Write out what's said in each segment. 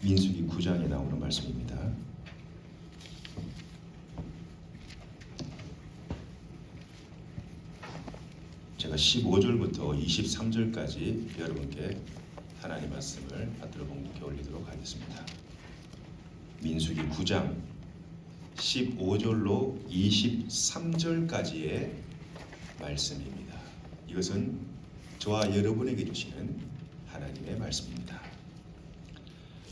민수기 9장에 나오는 말씀입니다. 제가 15절부터 23절까지 여러분께 하나님 말씀을 받들어 본국에 올리도록 하겠습니다. 민수기 9장 15절로 23절까지의 말씀입니다. 이것은 저와 여러분에게 주시는 하나님의 말씀입니다.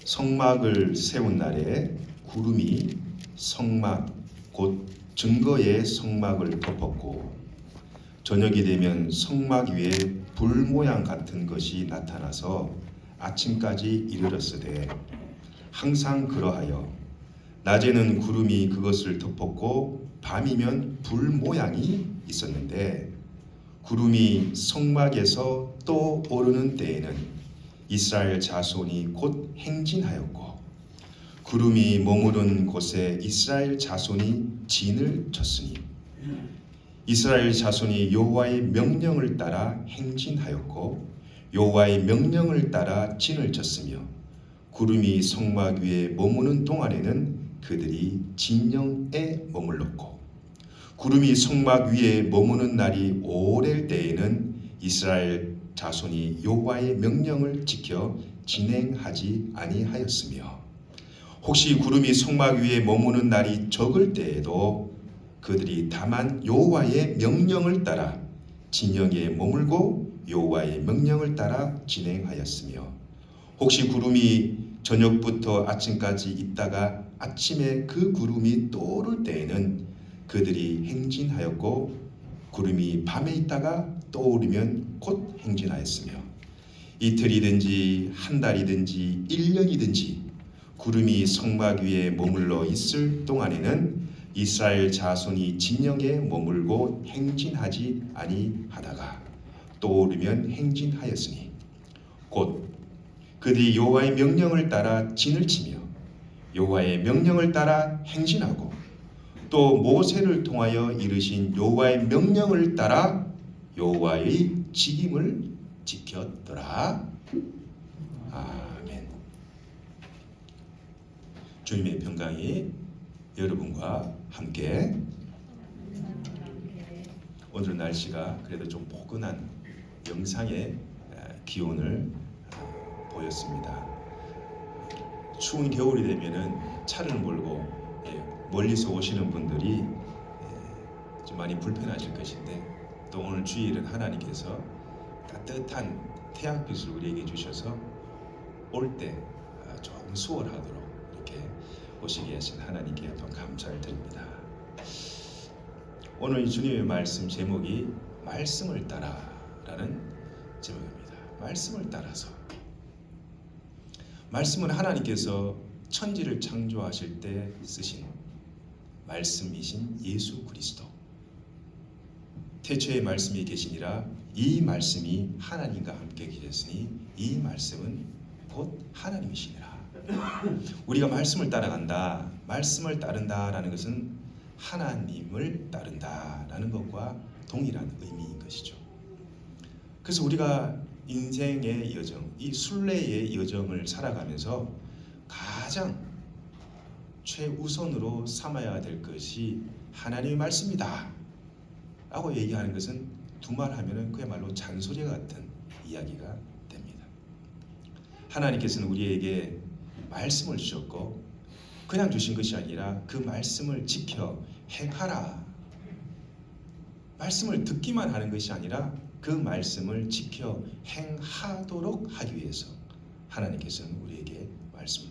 성막을 세운 날에 구름이 성막 곧 증거의 성막을 덮었고 저녁이 되면 성막 위에 불 모양 같은 것이 나타나서 아침까지 이르렀으되 항상 그러하여 낮에는 구름이 그것을 덮었고 밤이면 불 모양이 있었는데 구름이 성막에서 또 오르는 때에는 이스라엘 자손이 곧 행진하였고 구름이 머무른 곳에 이스라엘 자손이 진을 쳤으니 이스라엘 자손이 여호와의 명령을 따라 행진하였고 여호와의 명령을 따라 진을 쳤으며 구름이 성막 위에 머무는 동안에는 그들이 진영에 머물렀고 구름이 성막 위에 머무는 날이 오랠 때에는 이스라엘 자손이 여호와의 명령을 지켜 진행하지 아니하였으며 혹시 구름이 성막 위에 머무는 날이 적을 때에도 그들이 다만 여호와의 명령을 따라 진영에 머물고 여호와의 명령을 따라 진행하였으며 혹시 구름이 저녁부터 아침까지 있다가 아침에 그 구름이 또 오를 때에는 그들이 행진하였고 구름이 밤에 있다가 떠오르면 곧 행진하였으며 이틀이든지 한 달이든지 1년이든지 구름이 성막 위에 머물러 있을 동안에는 이스라엘 자손이 진영에 머물고 행진하지 아니하다가 떠오르면 행진하였으니 곧 그들이 여호와의 명령을 따라 진을 치며 여호와의 명령을 따라 행진하고 또 모세를 통하여 이르신 여호와의 명령을 따라 여호와의 직임을 지켰더라. 아멘. 주님의 평강이 여러분과 함께. 오늘 날씨가 그래도 좀 포근한 영상의 기온을 보였습니다. 추운 겨울이 되면은 차를 몰고 멀리서 오시는 분들이 좀 많이 불편하실 것인데 또 오늘 주일은 하나님께서 따뜻한 태양빛을 우리에게 주셔서 올 때 좀 수월하도록 이렇게 오시게 하신 하나님께 또 감사를 드립니다. 오늘 주님의 말씀 제목이 말씀을 따라라는 제목입니다. 말씀을 따라서. 말씀은 하나님께서 천지를 창조하실 때 쓰신 말씀이신 예수 그리스도. 태초에 말씀이 계시니라 이 말씀이 하나님과 함께 계셨으니 이 말씀은 곧 하나님이시니라. 우리가 말씀을 따라간다, 말씀을 따른다라는 것은 하나님을 따른다라는 것과 동일한 의미인 것이죠. 그래서 우리가 인생의 여정, 이 순례의 여정을 살아가면서 가장 최우선으로 삼아야 될 것이 하나님의 말씀이다 라고 얘기하는 것은 두말하면 그야말로 잔소리 같은 이야기가 됩니다. 하나님께서는 우리에게 말씀을 주셨고 그냥 주신 것이 아니라 그 말씀을 지켜 행하라. 말씀을 듣기만 하는 것이 아니라 그 말씀을 지켜 행하도록 하기 위해서 하나님께서는 우리에게 말씀을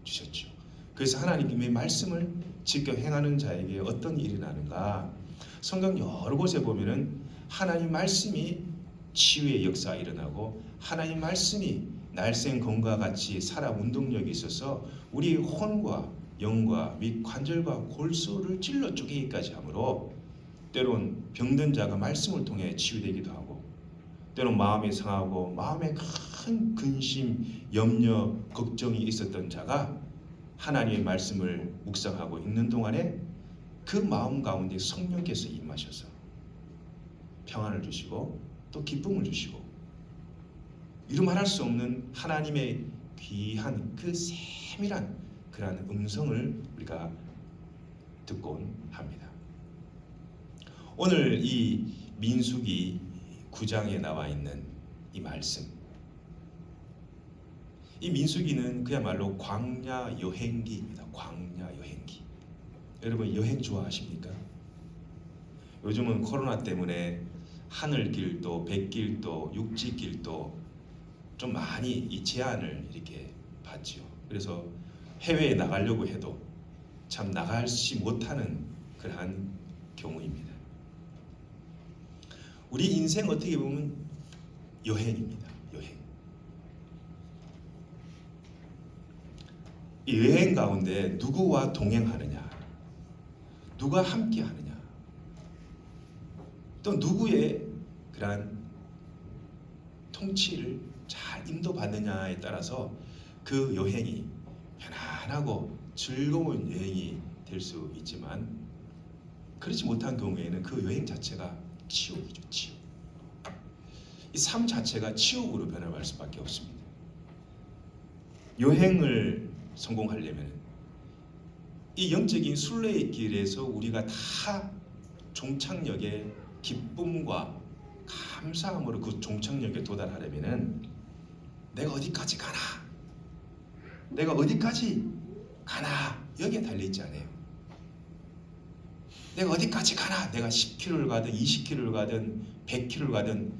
주셨죠. 그래서 하나님의 말씀을 지켜 행하는 자에게 어떤 일이 나는가? 성경 여러 곳에 보면은 하나님 말씀이 치유의 역사가 일어나고 하나님 말씀이 날쌘검과 같이 살아 운동력이 있어서 우리의 혼과 영과 및 관절과 골수를 찔러 쪼개기까지 하므로 때론 병든 자가 말씀을 통해 치유되기도 하고 때론 마음이 상하고 마음에 큰 근심, 염려, 걱정이 있었던 자가 하나님의 말씀을 묵상하고 읽는 동안에 그 마음 가운데 성령께서 임하셔서 평안을 주시고 또 기쁨을 주시고 이루 말할 수 없는 하나님의 귀한 그 세밀한 그러한 음성을 우리가 듣곤 합니다. 오늘 이 민수기 9장에 나와 있는 이 말씀, 이 민수기는 그야말로 광야 여행기입니다. 광야 여행기. 여러분 여행 좋아하십니까? 요즘은 코로나 때문에 하늘길도 백길도 육지길도 좀 많이 이 제한을 이렇게 받지요. 그래서 해외에 나가려고 해도 참 나가지 못하는 그러한 경우입니다. 우리 인생 어떻게 보면 여행입니다. 여행. 이 여행 가운데 누구와 동행하느냐, 누가 함께하느냐, 또 누구의 그러한 통치를 잘 인도받느냐에 따라서 그 여행이 편안하고 즐거운 여행이 될 수 있지만 그렇지 못한 경우에는 그 여행 자체가 지옥이죠. 지옥. 이 삶 자체가 지옥으로 변화할 수밖에 없습니다. 여행을 성공하려면 이 영적인 순례의 길에서 우리가 다 종착역에 기쁨과 감사함으로 그 종착역에 도달하려면 내가 어디까지 가나, 내가 어디까지 가나 여기에 달려있지 않아요. 내가 어디까지 가나, 내가 10km를 가든 20km를 가든 100km를 가든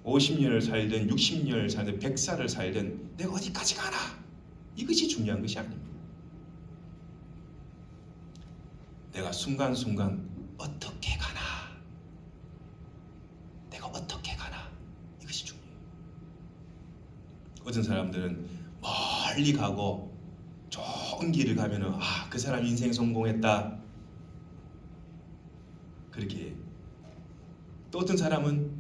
50년을 살든 60년을 살든 100살을 살든 내가 어디까지 가나, 이것이 중요한 것이 아닙니다. 내가 순간순간 어떻게 가나, 내가 어떻게 가나, 이것이 중요해요. 어떤 사람들은 멀리 가고 좋은 길을 가면은 그 사람 인생 성공했다 그렇게 해요. 또 어떤 사람은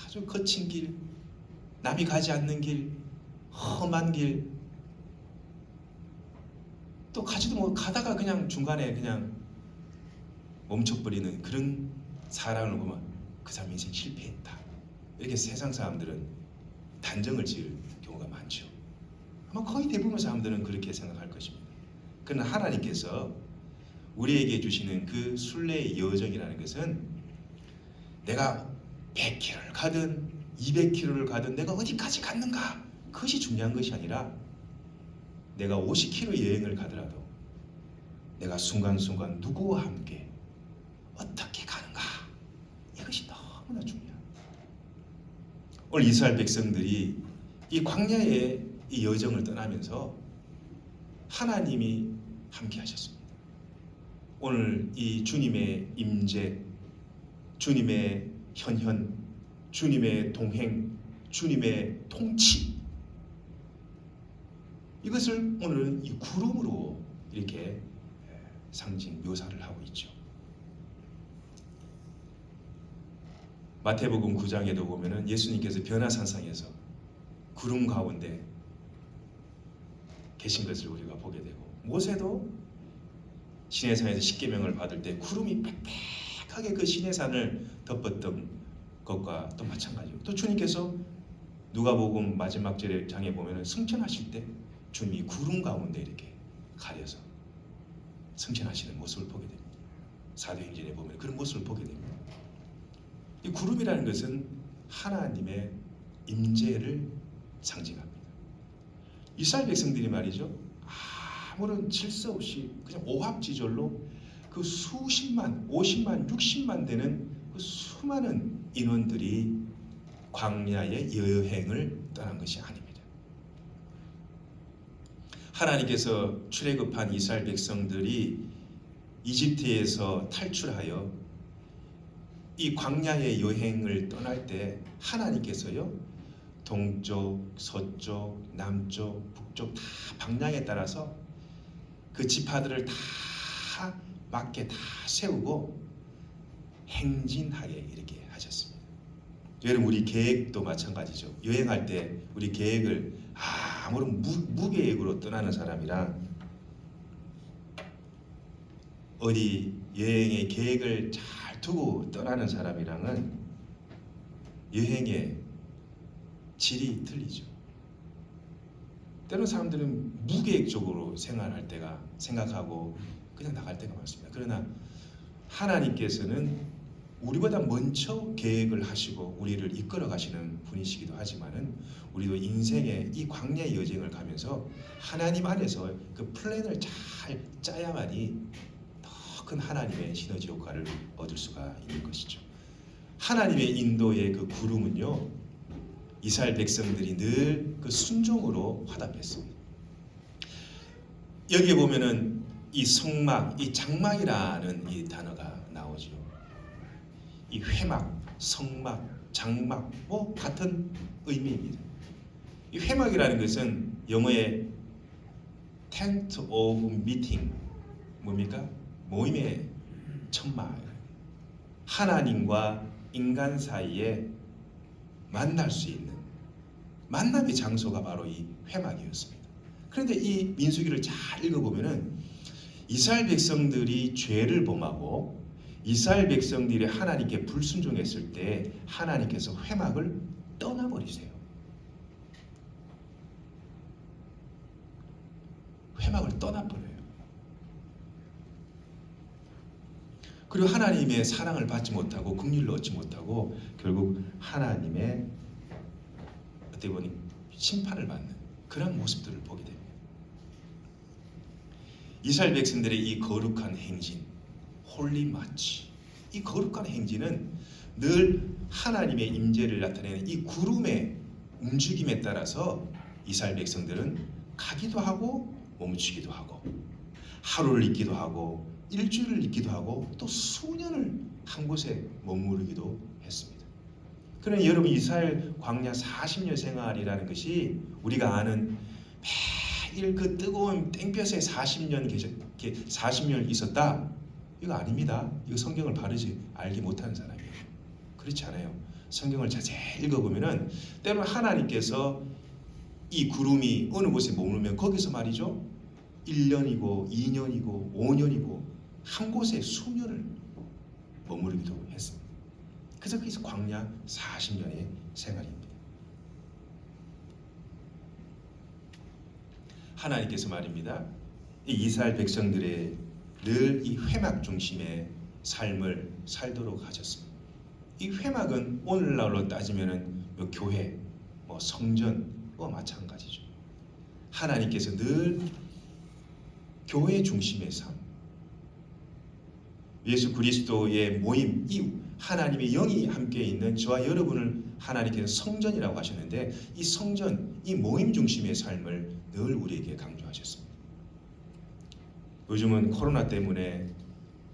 아주 거친 길, 남이 가지 않는 길, 험한 길, 또 가지도 못 가다가 그냥 중간에 그냥 멈춰버리는 그런 사람을 보면 그 사람 인생 실패했다, 이렇게 세상 사람들은 단정을 지을 경우가 많죠. 아마 거의 대부분 사람들은 그렇게 생각할 것입니다. 그러나 하나님께서 우리에게 주시는 그 순례의 여정이라는 것은 내가 100km를 가든 200km를 가든 내가 어디까지 갔는가, 그것이 중요한 것이 아니라 내가 50km 여행을 가더라도 내가 순간순간 누구와 함께 어떻게 가는가, 이것이 너무나 중요합니다. 오늘 이스라엘 백성들이 이 광야의 이 여정을 떠나면서 하나님이 함께 하셨습니다. 오늘 이 주님의 임재, 주님의 현현, 주님의 동행, 주님의 통치, 이것을 오늘은 이 구름으로 이렇게 상징 묘사를 하고 있죠. 마태복음 9장에도 보면은 예수님께서 변화산상에서 구름 가운데 계신 것을 우리가 보게 되고, 모세도 시내산에서 십계명을 받을 때 구름이 빽빽하게 그 시내산을 덮었던 것과 또 마찬가지고, 또 주님께서 누가복음 마지막 장에 보면은 승천하실 때 주님이 구름 가운데 이렇게 가려서 승천하시는 모습을 보게 됩니다. 사도행전에 보면 그런 모습을 보게 됩니다. 이 구름이라는 것은 하나님의 임재를 상징합니다. 이스라엘 백성들이 말이죠, 아무런 질서 없이 그냥 오합지졸로 그 수십만, 50만, 60만 되는 그 수많은 인원들이 광야의 여행을 떠난 것이 아닙니다. 하나님께서 출애굽한 이스라엘 백성들이 이집트에서 탈출하여 이 광야의 여행을 떠날 때 하나님께서요, 동쪽, 서쪽, 남쪽, 북쪽 다 방향에 따라서 그 지파들을 다 맞게 다 세우고 행진하게 이렇게 하셨습니다. 여러분, 우리 계획도 마찬가지죠. 여행할 때 우리 계획을 아무런 무계획으로 떠나는 사람이랑 어디 여행의 계획을 잘 두고 떠나는 사람이랑은 여행의 질이 틀리죠. 때로는 사람들은 무계획적으로 생각하고 그냥 나갈 때가 많습니다. 그러나 하나님께서는 우리보다 먼저 계획을 하시고 우리를 이끌어 가시는 분이시기도 하지만은 우리도 인생의 이 광야의 여정을 가면서 하나님 안에서 그 플랜을 잘 짜야만이 더 큰 하나님의 시너지 효과를 얻을 수가 있는 것이죠. 하나님의 인도의 그 구름은요, 이스라엘 백성들이 늘 그 순종으로 화답했습니다. 여기에 보면은 이 성막, 이 장막이라는 이 단어가 나오죠. 이 회막, 성막, 장막 뭐 같은 의미입니다. 이 회막이라는 것은 영어의 tent of meeting, 뭡니까? 모임의 천막. 하나님과 인간 사이에 만날 수 있는 만남의 장소가 바로 이 회막이었습니다. 그런데 이 민수기를 잘 읽어보면은 이스라엘 백성들이 죄를 범하고 이스라엘 백성들이 하나님께 불순종했을 때 하나님께서 회막을 떠나버리세요. 회막을 떠나버려요. 그리고 하나님의 사랑을 받지 못하고 긍휼을 얻지 못하고 결국 하나님의 어떻게 보니 심판을 받는 그런 모습들을 보게 됩니다. 이스라엘 백성들의 이 거룩한 행진, 홀리 마치, 이 거룩한 행진은 늘 하나님의 임재를 나타내는 이 구름의 움직임에 따라서 이스라엘 백성들은 가기도 하고 멈추기도 하고 하루를 있기도 하고 일주일을 있기도 하고 또 수년을 한 곳에 머무르기도 했습니다. 그러나 여러분, 이스라엘 광야 40년 생활이라는 것이 우리가 아는 매일 그 뜨거운 땡볕에 40년 있었다, 이거 아닙니다. 이거 성경을 바르지 알지 못하는 사람이에요. 그렇지 않아요. 성경을 자세히 읽어보면은 때로는 하나님께서 이 구름이 어느 곳에 머무르면 거기서 말이죠, 1년이고 2년이고 5년이고 한 곳에 수년을 머무르기도 했습니다. 그래서 거기서 광야 40년의 생활입니다. 하나님께서 말입니다, 이 이스라엘 백성들의 늘 이 회막 중심의 삶을 살도록 하셨습니다. 이 회막은 오늘날로 따지면은 뭐 교회, 뭐 성전과 마찬가지죠. 하나님께서 늘 교회 중심의 삶, 예수 그리스도의 모임, 이 하나님의 영이 함께 있는 저와 여러분을 하나님께서 성전이라고 하셨는데 이 성전, 이 모임 중심의 삶을 늘 우리에게 강조하셨습니다. 요즘은 코로나 때문에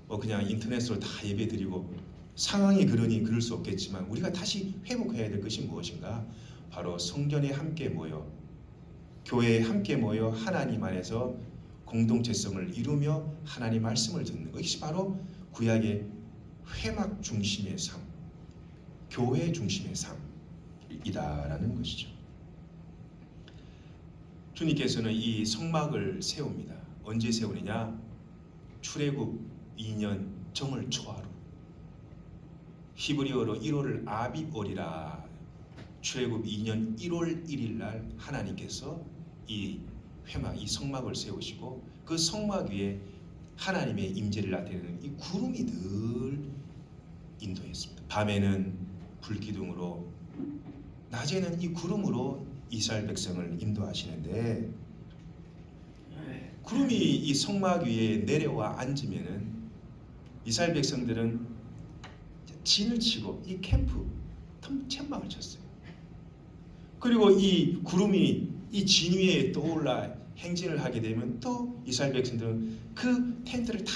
뭐 그냥 인터넷으로 다 예배드리고 상황이 그러니 그럴 수 없겠지만 우리가 다시 회복해야 될 것이 무엇인가? 바로 성전에 함께 모여, 교회에 함께 모여 하나님 안에서 공동체성을 이루며 하나님 말씀을 듣는 것, 이것이 바로 구약의 회막 중심의 삶, 교회 중심의 삶이다라는 것이죠. 주님께서는 이 성막을 세웁니다. 언제 세우느냐? 출애굽 2년 정월 초하루, 히브리어로 1월을 아비월이라, 출애굽 2년 1월 1일 날 하나님께서 이 회막, 이 성막을 세우시고 그 성막 위에 하나님의 임재를 나타내는 이 구름이 늘 인도했습니다. 밤에는 불기둥으로, 낮에는 이 구름으로 이스라엘 백성을 인도하시는데, 구름이 이 성막 위에 내려와 앉으면은 이스라엘 백성들은 진을 치고 이 캠프 천막을 쳤어요. 그리고 이 구름이 이 진 위에 떠올라 행진을 하게 되면 또 이스라엘 백성들은 그 텐트를 다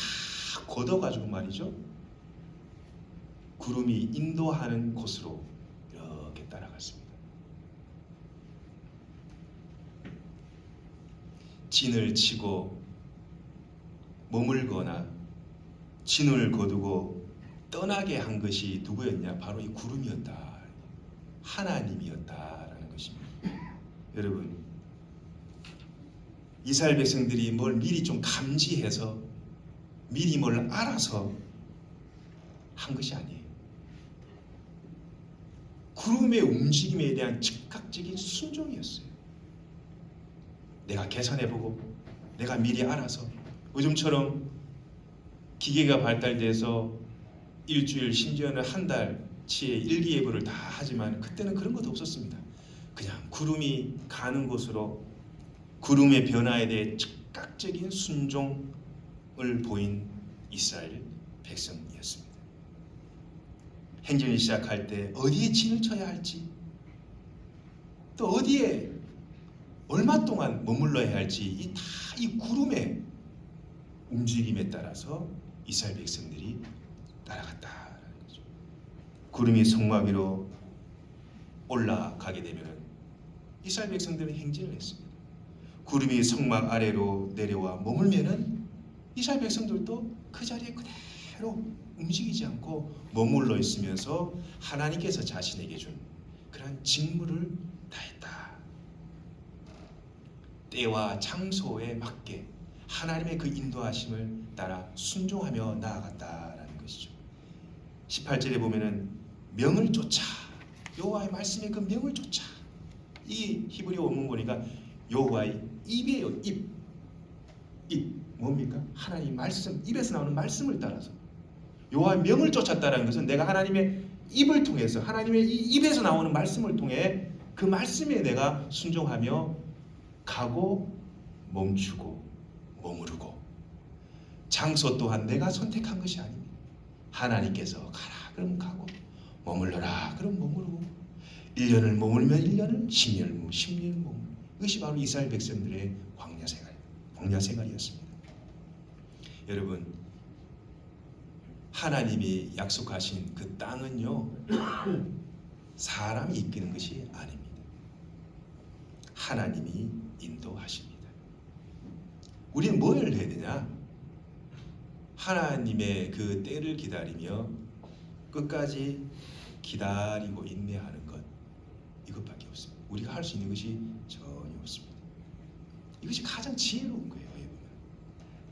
걷어가지고 말이죠, 구름이 인도하는 곳으로 이렇게 따라갔습니다. 진을 치고 머물거나 진을 거두고 떠나게 한 것이 누구였냐? 바로 이 구름이었다, 하나님이었다라는 것입니다. 여러분, 이스라엘 백성들이 뭘 미리 좀 감지해서 미리 뭘 알아서 한 것이 아니에요. 구름의 움직임에 대한 즉각적인 순종이었어요. 내가 계산해보고 내가 미리 알아서, 요즘처럼 기계가 발달돼서 일주일 심지어는 한 달치의 일기예보를 다 하지만 그때는 그런 것도 없었습니다. 그냥 구름이 가는 곳으로 구름의 변화에 대해 즉각적인 순종을 보인 이스라엘 백성이었습니다. 행진을 시작할 때 어디에 진을 쳐야 할지, 또 어디에 얼마 동안 머물러야 할지 이 구름의 움직임에 따라서 이스라엘 백성들이 따라갔다라는 거죠. 구름이 성막 위로 올라가게 되면 이스라엘 백성들은 행진을 했습니다. 구름이 성막 아래로 내려와 머물면은 이스라엘 백성들도 그 자리에 그대로 움직이지 않고 머물러 있으면서 하나님께서 자신에게 준 그러한 직무를 다했다. 때와 장소에 맞게 하나님의 그 인도하심을 따라 순종하며 나아갔다라는 것이죠. 18절에 보면은 명을 쫓아, 여호와의 말씀의 그 명을 쫓아, 이 히브리어 원문 보니까 여호와의 입이에요. 입 뭡니까? 하나님 말씀, 입에서 나오는 말씀을 따라서 여호와의 명을 쫓았다는 것은 내가 하나님의 입을 통해서, 하나님의 이 입에서 나오는 말씀을 통해 그 말씀에 내가 순종하며 가고 멈추고 머무르고, 장소 또한 내가 선택한 것이 아닙니다. 하나님께서 가라 그러면 가고, 머물러라 그러면 머무르고, 1년을 머물면 1년을, 10년을 머물면 10년을 머무르고, 이것이 바로 이스라엘 백성들의 광야 생활이었습니다. 여러분, 하나님이 약속하신 그 땅은요 사람이 이끄는 것이 아닙니다. 하나님이 인도하십니다. 우리는 뭘 해야 되냐? 하나님의 그 때를 기다리며 끝까지 기다리고 인내하는 것, 이것밖에 없습니다. 우리가 할 수 있는 것이 전혀 없습니다. 이것이 가장 지혜로운 거예요.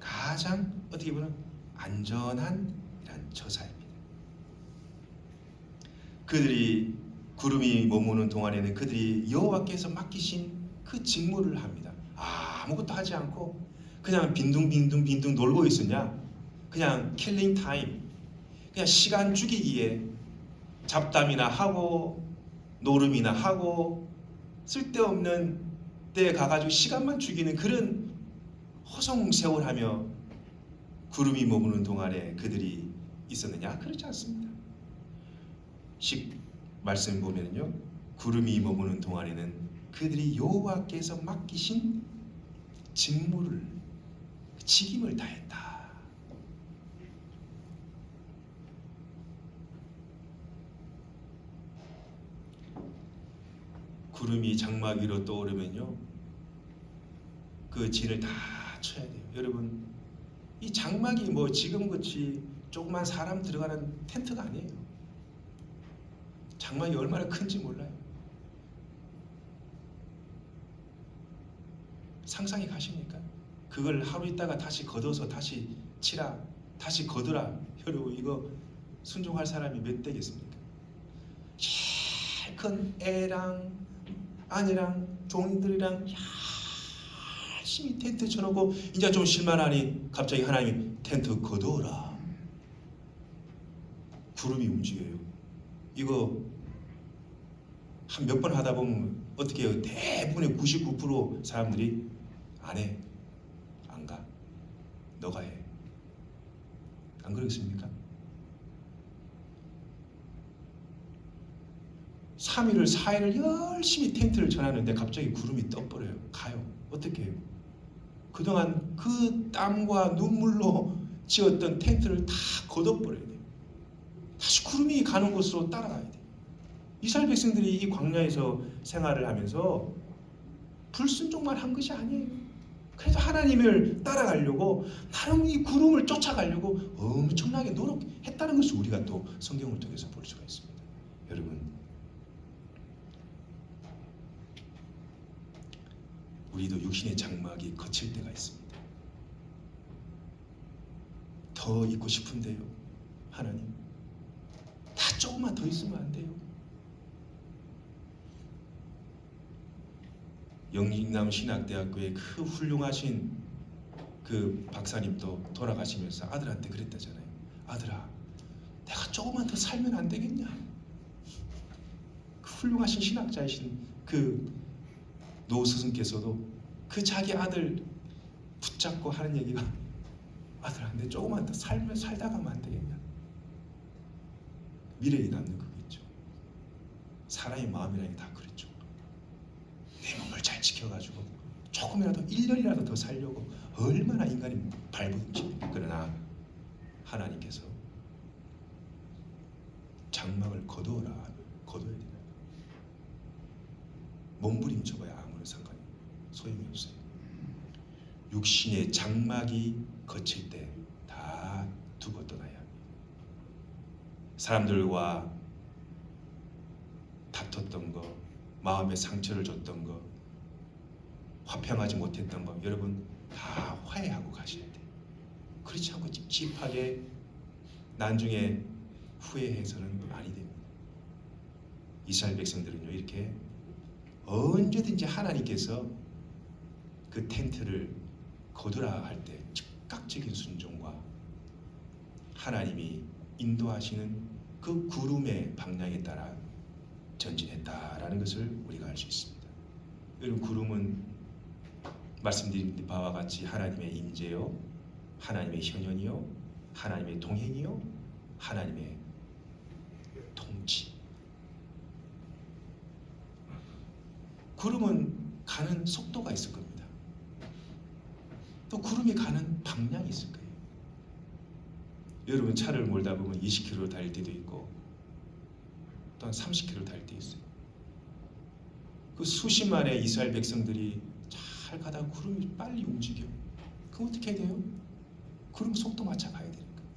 가장 어떻게 보면 안전한 이런 처사입니다. 그들이 구름이 머무는 동안에는 그들이 여호와께서 맡기신 그 직무를 합니다. 아무것도 하지 않고 그냥 빈둥 놀고 있었냐? 그냥 킬링 타임, 그냥 시간 죽이기에 잡담이나 하고 노름이나 하고 쓸데없는 데 가가지고 시간만 죽이는 그런 허송세월하며 구름이 머무는 동안에 그들이 있었느냐? 그렇지 않습니다. 말씀 보면요, 구름이 머무는 동안에는 그들이 여호와께서 맡기신 직무를, 직임을 다했다. 구름이 장막 위로 떠오르면요, 그 진을 다 쳐야 돼요. 여러분, 이 장막이 뭐 지금같이 조그만 사람 들어가는 텐트가 아니에요. 장막이 얼마나 큰지 몰라요. 상상이 가십니까? 그걸 하루 있다가 다시 걷어서 다시 치라, 다시 걷으라. 여러분, 이거 순종할 사람이 몇 되겠습니까? 제일 큰 애랑 아내랑 종들이랑 열심히 텐트 쳐놓고 이제 좀 쉴만하니 갑자기 하나님이 텐트 걷어라. 구름이 움직여요. 이거 한 몇 번 하다 보면 어떻게 해요? 대부분의 99% 사람들이 안 해. 안 가. 너가 해. 안 그러겠습니까? 3일을 4일을 열심히 텐트를 쳐놨는데 갑자기 구름이 떠버려요. 가요. 어떻게 해요? 그동안 그 땀과 눈물로 지었던 텐트를 다 걷어버려야 돼요. 다시 구름이 가는 곳으로 따라가야 돼요. 이스라엘 백성들이 이 광야에서 생활을 하면서 불순종만 한 것이 아니에요. 그래도 하나님을 따라가려고 나름 이 구름을 쫓아가려고 엄청나게 노력했다는 것을 우리가 또 성경을 통해서 볼 수가 있습니다. 여러분, 우리도 육신의 장막이 거칠 때가 있습니다. 더 있고 싶은데요. 하나님, 다 조금만 더 있으면 안 돼요? 영남 신학대학교의 그 훌륭하신 그 박사님도 돌아가시면서 아들한테 그랬다잖아요. 아들아, 내가 조금만 더 살면 안 되겠냐? 그 훌륭하신 신학자이신 그 노 스승께서도 그 자기 아들 붙잡고 하는 얘기가, 아들아, 내 조금만 더 살다 가면 안 되겠냐? 미래에 남는 거겠죠. 사람의 마음이라는 게 다 그렇죠. 내 몸을 잘 지켜가지고 조금이라도 1년이라도 더 살려고 얼마나 인간이 발버둥치. 그러나 하나님께서 장막을 거두어라, 거둬야 돼요. 몸부림쳐봐야 아무런 상관이 소용이 없어요. 육신의 장막이 거칠 때 다 두고 떠나야 합니다. 사람들과 다퉜던 거, 마음에 상처를 줬던 거, 화평하지 못했던 거, 여러분 다 화해하고 가셔야 돼요. 그렇지 않고 찝찝하게 나중에 후회해서는 아니 됩니다. 이스라엘 백성들은요, 이렇게 언제든지 하나님께서 그 텐트를 거두라 할 때 즉각적인 순종과 하나님이 인도하시는 그 구름의 방향에 따라 전진했다라는 것을 우리가 알 수 있습니다. 여러분, 구름은 말씀드린 바와 같이 하나님의 임재요, 하나님의 현현이요, 하나님의 동행이요, 하나님의 통치. 구름은 가는 속도가 있을 겁니다. 또 구름이 가는 방향이 있을 거예요. 여러분, 차를 몰다 보면 20km 달릴 때도 있고 또한 30km 달릴 때 있어요. 그 수십만의 이스라엘 백성들이 잘 가다가 구름이 빨리 움직여. 그럼 어떻게 해야 돼요? 구름 속도 맞춰 가야 되는 거예요.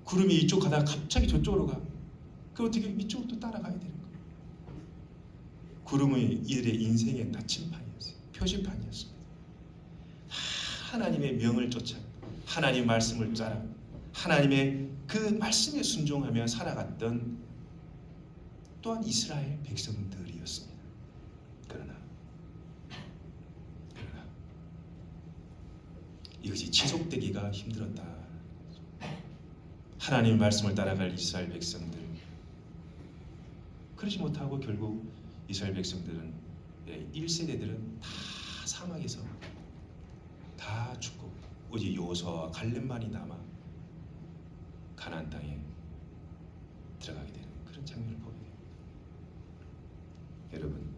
구름이 이쪽 가다가 갑자기 저쪽으로 가. 그럼 어떻게 이쪽으로 또 따라가야 되는 거예요. 구름은 이들의 인생의 나침판이었어요. 표지판이었습니다. 하나님의 명을 쫓아 하나님 말씀을 따라 하나님의 그 말씀에 순종하며 살아갔던 또한 이스라엘 백성들이었습니다. 그러나 이것이 지속되기가 힘들었다. 하나님의 말씀을 따라갈 이스라엘 백성들, 그러지 못하고 결국 이스라엘 백성들은 1세대들은 다 사막에서 다 죽고 오직 여호수아와 갈렙만이 남아 가나안 땅에 들어가게 되는 그런 장면을 보게 됩니다. 여러분,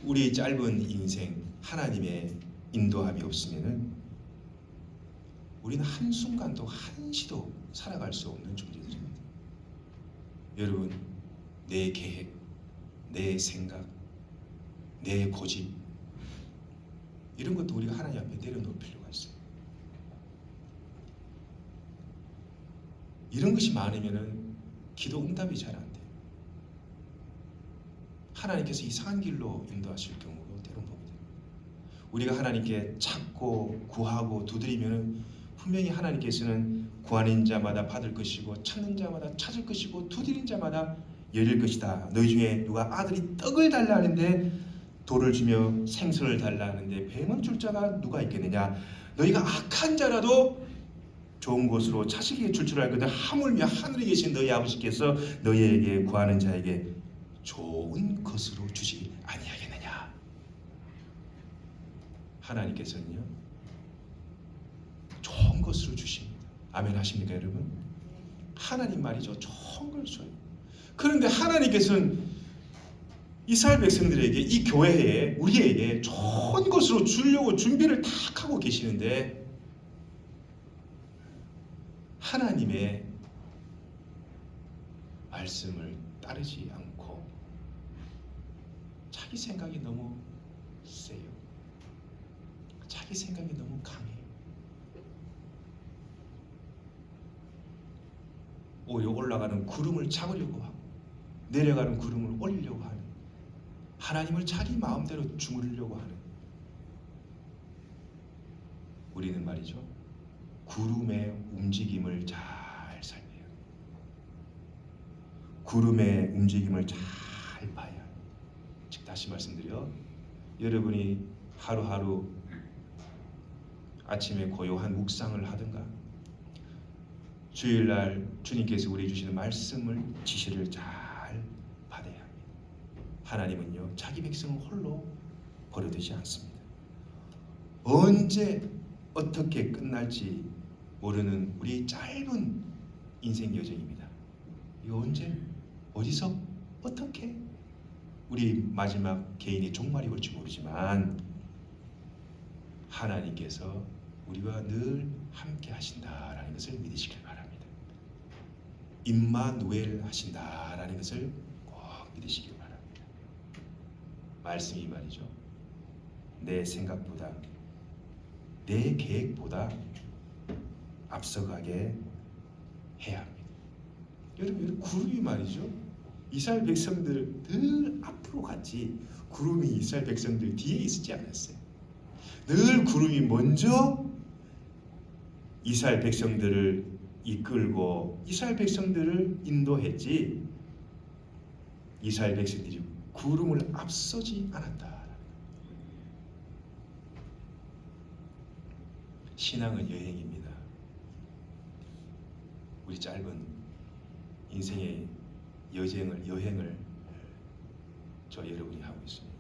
우리 짧은 인생 하나님의 인도함이 없으면은 우리는 한순간도 한시도 살아갈 수 없는 존재들입니다. 여러분, 내 계획, 내 생각, 내 고집, 이런 것도 우리가 하나님 앞에 내려놓을 필요가 있어요. 이런 것이 많으면은 기도 응답이 잘 안 돼요. 하나님께서 이상한 길로 인도하실 경우도 때론 보게 돼요. 우리가 하나님께 찾고 구하고 두드리면은 분명히 하나님께서는 구하는 자마다 받을 것이고 찾는 자마다 찾을 것이고 두드리는 자마다 열릴 것이다. 너희 중에 누가 아들이 떡을 달라 하는데 돌을 주며 생선을 달라 하는데 뱀을 줄 자가 누가 있겠느냐. 너희가 악한 자라도 좋은 곳으로 자식에게 줄 알거든 하물며 하늘에 계신 너희 아버지께서 너희에게 구하는 자에게 좋은 것으로 주지 아니하겠느냐. 하나님께서는요, 좋은 것으로 주십니다. 아멘 하십니까 여러분? 하나님 말이죠. 좋은 걸 줘요. 그런데 하나님께서는 이스라엘 백성들에게, 이 교회에, 우리에게 좋은 것으로 주려고 준비를 다 하고 계시는데 하나님의 말씀을 따르지 않고 자기 생각이 너무 세요. 자기 생각이 너무 강해요. 오히려 올라가는 구름을 잡으려고 하고 내려가는 구름을 올리려고 하는, 하나님을 자기 마음대로 주무르려고 하는, 우리는 말이죠, 구름의 움직임을 잘 살펴야 해요. 구름의 움직임을 잘 봐야 해요. 즉 다시 말씀드려, 여러분이 하루하루 아침에 고요한 묵상을 하든가 주일날 주님께서 우리 주시는 말씀을 지시를 잘 받아야 합니다. 하나님은요, 자기 백성은 홀로 버려두지 않습니다. 언제 어떻게 끝날지 모르는 우리 짧은 인생 여정입니다. 이거 언제 어디서 어떻게 우리 마지막 개인의 종말이 올지 모르지만 하나님께서 우리와 늘 함께 하신다라는 것을 믿으시길 바랍니다. 임마누엘 하신다라는 것을 꼭 믿으시길 바랍니다. 말씀이 말이죠, 내 생각보다 내 계획보다 앞서가게 해야 합니다. 여러분, 구름이 말이죠, 이스라엘 백성들 늘 앞으로 갔지 구름이 이스라엘 백성들 뒤에 있지 않았어요. 늘 구름이 먼저 이스라엘 백성들을 이끌고 이스라엘 백성들을 인도했지 이스라엘 백성들이 구름을 앞서지 않았다. 신앙은 여행입니다. 우리 짧은 인생의 여행을 저 여러분이 하고 있습니다.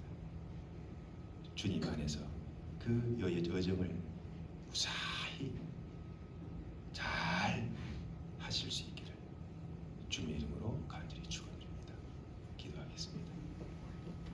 주님 안에서 그 여정을 무사히 잘 하실 수 있게